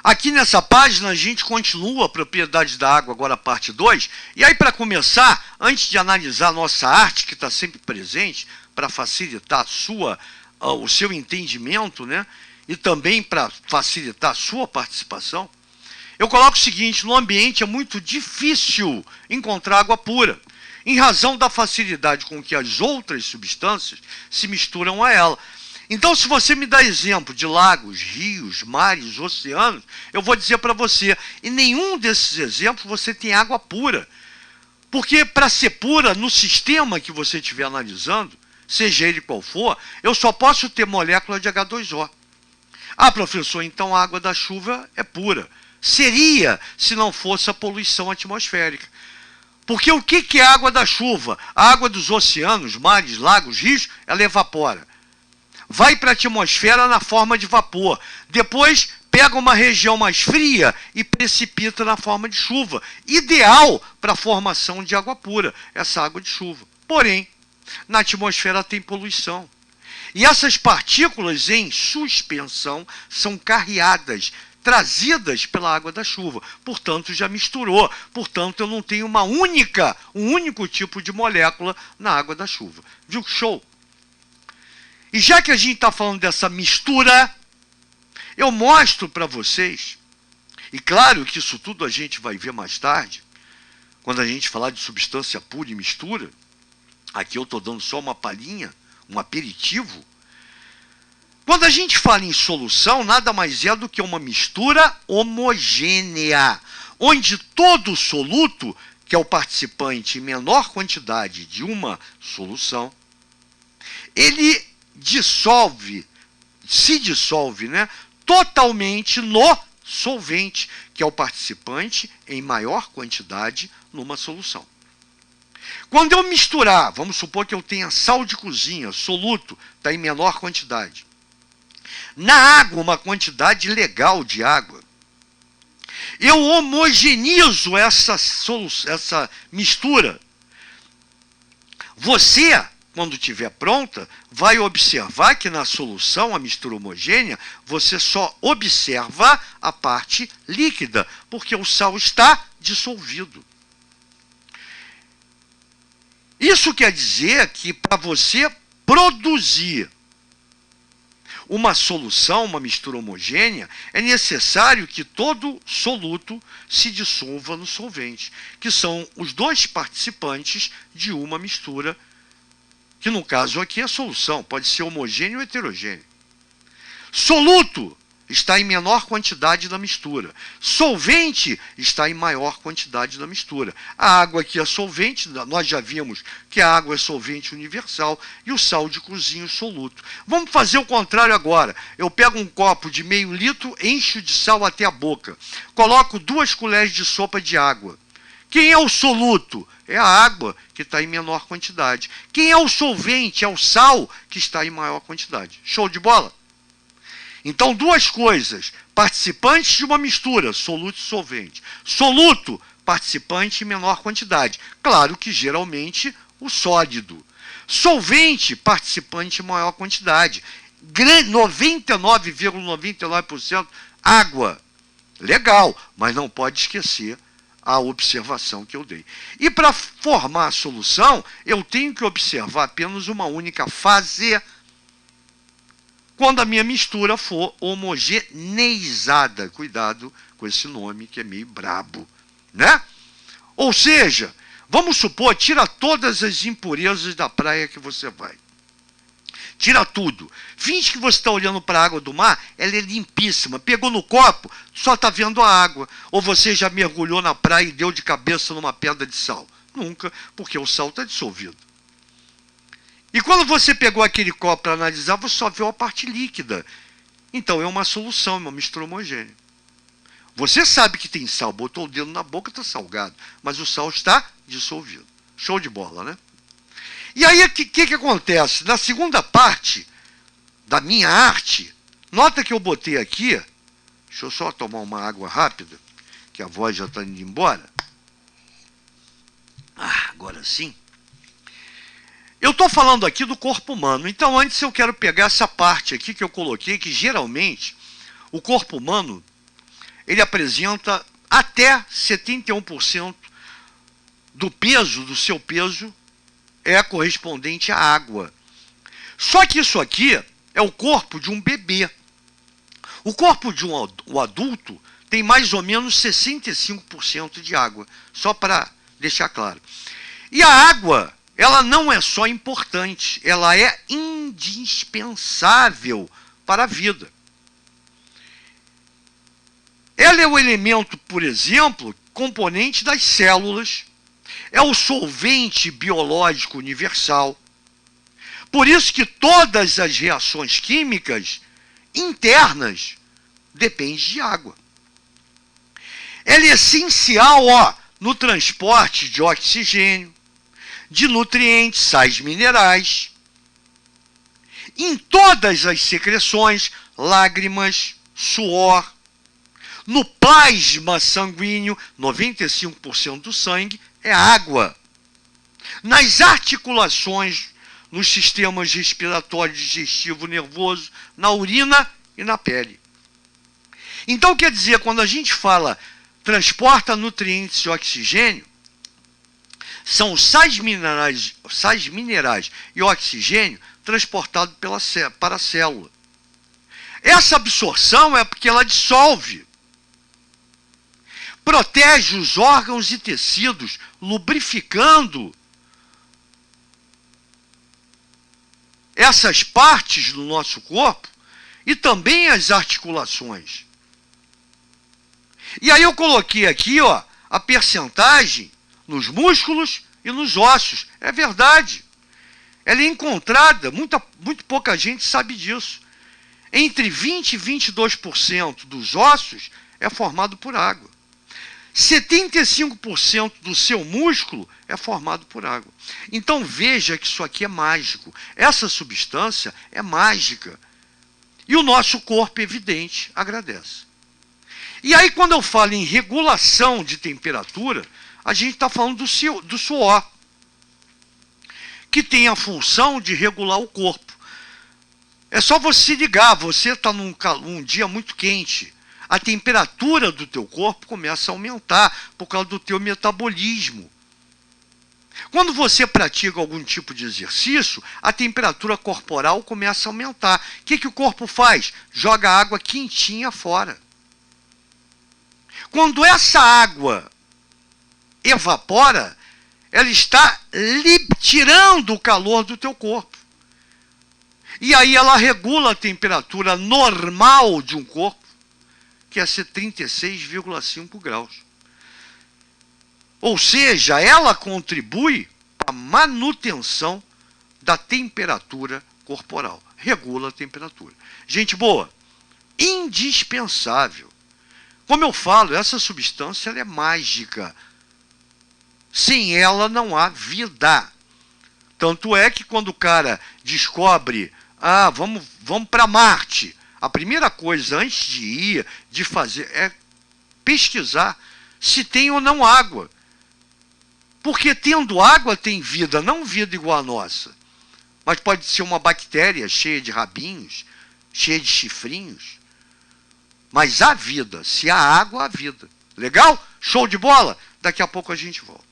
Aqui nessa página a gente continua a propriedade da água, agora a parte 2. E aí, para começar, antes de analisar a nossa arte, que está sempre presente, para facilitar o seu entendimento, né? E também para facilitar a sua participação, eu coloco o seguinte: no ambiente é muito difícil encontrar água pura, em razão da facilidade com que as outras substâncias se misturam a ela. Então, se você me dá exemplo de lagos, rios, mares, oceanos, eu vou dizer para você, em nenhum desses exemplos você tem água pura. Porque para ser pura, no sistema que você estiver analisando, seja ele qual for, eu só posso ter molécula de H2O. Ah, professor, então a água da chuva é pura. Seria, se não fosse a poluição atmosférica. Porque o que é a água da chuva? A água dos oceanos, mares, lagos, rios, ela evapora. Vai para a atmosfera na forma de vapor. Depois pega uma região mais fria e precipita na forma de chuva. Ideal para a formação de água pura, essa água de chuva. Porém, na atmosfera tem poluição. E essas partículas em suspensão são carreadas, trazidas pela água da chuva. Portanto, já misturou. Portanto, eu não tenho um único tipo de molécula na água da chuva. Viu que show? E já que a gente está falando dessa mistura, eu mostro para vocês, e claro que isso tudo a gente vai ver mais tarde, quando a gente falar de substância pura e mistura. Aqui eu estou dando só uma palhinha, um aperitivo. Quando a gente fala em solução, nada mais é do que uma mistura homogênea, onde todo soluto, que é o participante em menor quantidade de uma solução, ele se dissolve, né, totalmente no solvente, que é o participante em maior quantidade numa solução. Quando eu misturar, vamos supor que eu tenha sal de cozinha, soluto, está em menor quantidade. Na água, uma quantidade legal de água. Eu homogenizo essa mistura. Você, quando estiver pronta, vai observar que na solução, a mistura homogênea, você só observa a parte líquida, porque o sal está dissolvido. Isso quer dizer que para você produzir uma solução, uma mistura homogênea, é necessário que todo soluto se dissolva no solvente, que são os dois participantes de uma mistura, que no caso aqui é solução, pode ser homogêneo ou heterogêneo. Soluto está em menor quantidade da mistura. Solvente está em maior quantidade da mistura. A água aqui é solvente, nós já vimos que a água é solvente universal e o sal de cozinha é soluto. Vamos fazer o contrário agora. Eu pego um copo de meio litro, encho de sal até a boca. Coloco 2 colheres de sopa de água. Quem é o soluto? É a água, que está em menor quantidade. Quem é o solvente? É o sal, que está em maior quantidade. Show de bola? Então, 2 coisas. Participantes de uma mistura, soluto e solvente. Soluto, participante em menor quantidade. Claro que, geralmente, o sólido. Solvente, participante em maior quantidade. 99,99% água. Legal, mas não pode esquecer a observação que eu dei. E para formar a solução, eu tenho que observar apenas uma única fase quando a minha mistura for homogeneizada. Cuidado com esse nome que é meio brabo, né? Ou seja, vamos supor, tira todas as impurezas da praia que você vai. Tira tudo. Finge que você está olhando para a água do mar, ela é limpíssima. Pegou no copo, só está vendo a água. Ou você já mergulhou na praia e deu de cabeça numa pedra de sal? Nunca, porque o sal está dissolvido. E quando você pegou aquele copo para analisar, você só viu a parte líquida. Então é uma solução, é uma mistura homogênea. Você sabe que tem sal, botou o dedo na boca, está salgado. Mas o sal está dissolvido. Show de bola, né? E aí, o que acontece? Na segunda parte da minha arte, nota que eu botei aqui, deixa eu só tomar uma água rápida, que a voz já está indo embora. Agora sim. Eu estou falando aqui do corpo humano, então antes eu quero pegar essa parte aqui que eu coloquei, que geralmente o corpo humano ele apresenta até 71% do peso, do seu peso, é correspondente à água. Só que isso aqui é o corpo de um bebê. O corpo de um adulto tem mais ou menos 65% de água, só para deixar claro. E a água, ela não é só importante, ela é indispensável para a vida. Ela é o elemento, por exemplo, componente das células, é o solvente biológico universal. Por isso que todas as reações químicas internas dependem de água. Ela é essencial, no transporte de oxigênio, de nutrientes, sais minerais, em todas as secreções, lágrimas, suor, no plasma sanguíneo, 95% do sangue é água. Nas articulações, nos sistemas respiratório, digestivo, nervoso, na urina e na pele. Então, quer dizer, quando a gente fala transporta nutrientes e oxigênio, são os sais minerais e oxigênio transportados para a célula. Essa absorção é porque ela dissolve, protege os órgãos e tecidos, lubrificando essas partes do nosso corpo e também as articulações. E aí eu coloquei aqui, a percentagem nos músculos e nos ossos. É verdade. Ela é encontrada, muito pouca gente sabe disso. Entre 20% e 22% dos ossos é formado por água. 75% do seu músculo é formado por água. Então veja que isso aqui é mágico. Essa substância é mágica. E o nosso corpo, evidente, agradece. E aí, quando eu falo em regulação de temperatura, a gente está falando do suor, que tem a função de regular o corpo. É só você ligar, você está num dia muito quente, a temperatura do teu corpo começa a aumentar por causa do teu metabolismo. Quando você pratica algum tipo de exercício, a temperatura corporal começa a aumentar. O que o corpo faz? Joga água quentinha fora. Quando essa água evapora, ela está tirando o calor do teu corpo. E aí ela regula a temperatura normal de um corpo, que é ser 36,5 graus. Ou seja, ela contribui para a manutenção da temperatura corporal. Regula a temperatura. Gente boa, indispensável. Como eu falo, essa substância ela é mágica. Sem ela não há vida. Tanto é que quando o cara descobre, vamos para Marte, a primeira coisa antes de ir, de fazer, é pesquisar se tem ou não água. Porque tendo água tem vida, não vida igual a nossa. Mas pode ser uma bactéria cheia de rabinhos, cheia de chifrinhos. Mas há vida. Se há água, há vida. Legal? Show de bola? Daqui a pouco a gente volta.